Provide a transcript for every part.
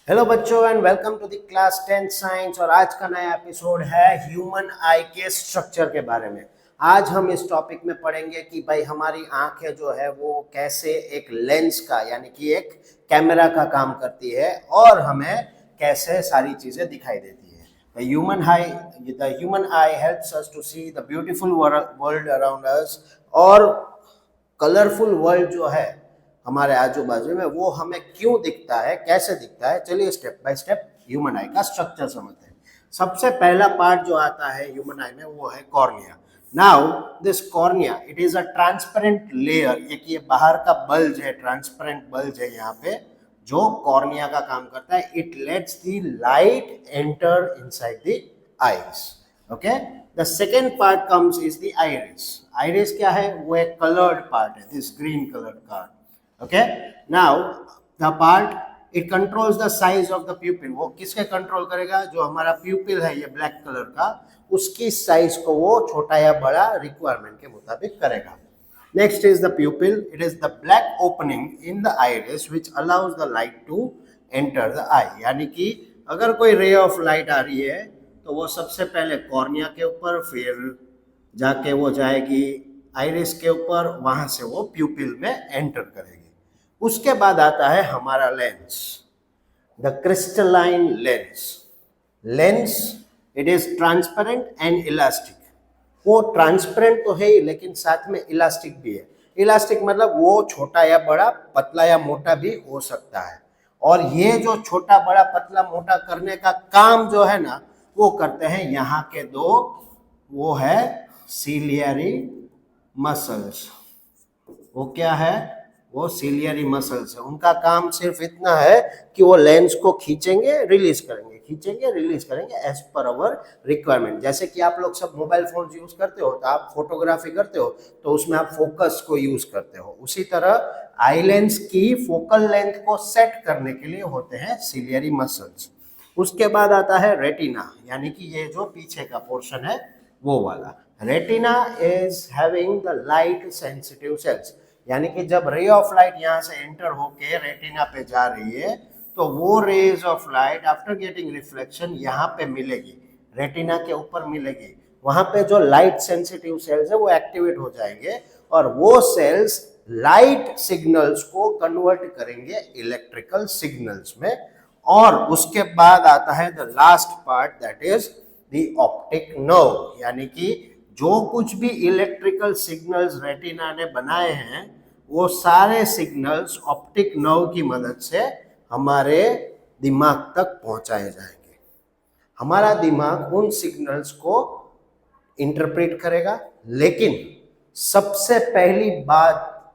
Hello बच्चों and welcome to the class 10 science. और आज का नया एपिसोड है ह्यूमन आई के स्ट्रक्चर के बारे में। आज हम इस टॉपिक में पढ़ेंगे कि भाई हमारी आंखें जो है वो कैसे एक लेंस का यानी कि एक कैमरा का काम करती है और हमें कैसे सारी चीजें दिखाई देती है। The human eye helps us to see the beautiful world around us. और कलरफुल वर्ल्ड जो है हमारे आजू बाजू में वो हमें क्यों दिखता है, कैसे दिखता है, चलिए स्टेप बाय स्टेप ह्यूमन आई का स्ट्रक्चर समझते हैं। सबसे पहला पार्ट जो आता है ह्यूमन आई में वो है cornea. Now this cornea it is a transparent layer, एक ये बाहर का बल्ज है, ट्रांसपेरेंट बल्ज है यहाँ पे जो कॉर्निया का काम करता है। It let's the light enter inside the eyes. Okay, the second part comes is the iris. Iris क्या है? वो एक कलर्ड पार्ट है, this green coloured part. Okay, now the part it controls the size of the pupil. वो किसके control करेगा? जो हमारा प्यूपिल है ये ब्लैक कलर का, उसकी साइज को वो छोटा या बड़ा रिक्वायरमेंट के मुताबिक करेगा। Next is the pupil. It is the black opening in the iris which allows the light to enter the eye. यानी कि अगर कोई रे ऑफ लाइट आ रही है तो वो सबसे पहले कॉर्निया के ऊपर, फिर जाके वो जाएगी आइरिस के ऊपर, वहां से वो प्यूपिल में एंटर करेगी। उसके बाद आता है हमारा lens, the crystalline lens. Lens it is transparent and elastic. वो ट्रांसपेरेंट तो है ही लेकिन साथ में इलास्टिक भी है। इलास्टिक मतलब वो छोटा या बड़ा, पतला या मोटा भी हो सकता है। और ये जो छोटा बड़ा पतला मोटा करने का काम जो है ना वो करते हैं यहाँ के दो, वो है सीलियरी मसल्स। वो क्या है? वो सीलियरी मसल्स है। उनका काम सिर्फ इतना है कि वो लेंस को खींचेंगे रिलीज करेंगे, खींचेंगे रिलीज करेंगे एज पर अवर रिक्वायरमेंट। जैसे कि आप लोग सब मोबाइल फोन यूज करते हो तो आप फोटोग्राफी करते हो तो उसमें आप फोकस को यूज करते हो, उसी तरह आई लेंस की फोकल लेंथ को सेट करने के लिए होते हैं सीलियरी मसल्स। उसके बाद आता है रेटिना, यानी कि ये जो पीछे का पोर्शन है वो वाला। Retina is having the light sensitive sales. यानी कि जब रे ऑफ लाइट यहाँ से एंटर होके रेटिना पे जा रही है तो वो rays of light after getting reflection यहाँ पे मिलेगी, रेटिना के ऊपर मिलेगी। वहां पे जो लाइट सेंसिटिव सेल्स है वो एक्टिवेट हो जाएंगे और वो सेल्स लाइट सिग्नल्स को कन्वर्ट करेंगे इलेक्ट्रिकल सिग्नल्स में। और उसके बाद आता है the last part, that is the optic nerve. यानी कि जो कुछ भी इलेक्ट्रिकल सिग्नल्स रेटिना ने बनाए हैं वो सारे सिग्नल्स ऑप्टिक नर्व की मदद से हमारे दिमाग तक पहुंचाए जाएंगे। हमारा दिमाग उन सिग्नल्स को इंटरप्रेट करेगा, लेकिन सबसे पहली बात,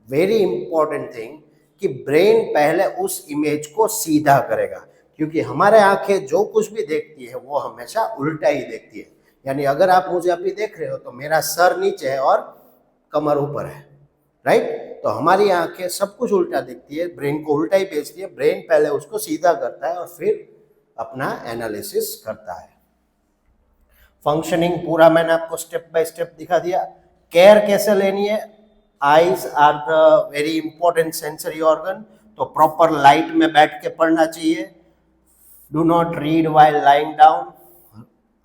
वेरी इंपॉर्टेंट थिंग, कि ब्रेन पहले उस इमेज को सीधा करेगा, क्योंकि हमारे आंखें जो कुछ भी देखती है वो हमेशा उल्टा ही देखती है। यानी अगर आप मुझे अभी देख रहे हो तो मेरा सर नीचे है और कमर ऊपर है, राइट? तो हमारी आंखें सब कुछ उल्टा दिखती है, ब्रेन को उल्टा ही भेजती है। ब्रेन पहले उसको सीधा करता है और फिर अपना एनालिसिस करता है। फंक्शनिंग पूरा मैंने आपको स्टेप बाय स्टेप दिखा दिया। केयर कैसे लेनी है? Eyes are the very important sensory organ, तो प्रॉपर लाइट में बैठ के पढ़ना चाहिए। Do not read while lying down.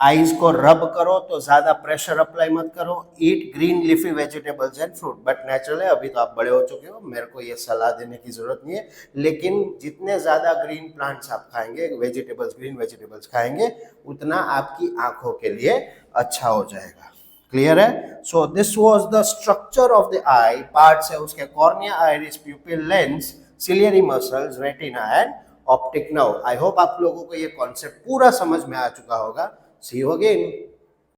Eyes को रब करो तो ज्यादा प्रेशर अप्लाई मत करो। Eat green leafy vegetables and fruit. But natural है, अभी तो आप बड़े हो चुके हो, मेरे को ये सलाह देने की जरूरत नहीं है, लेकिन जितने ज्यादा ग्रीन प्लांट्स आप खाएंगे, वेजिटेबल्स, ग्रीन वेजिटेबल्स खाएंगे, उतना आपकी आंखों के लिए अच्छा हो जाएगा। क्लियर है? So this was the structure of the I. Parts है उसके cornea, iris, प्यूपिल, lens, ciliary muscles, retina and optic nerve. I hope आप लोगों को ये कॉन्सेप्ट पूरा समझ में आ चुका होगा। See you again.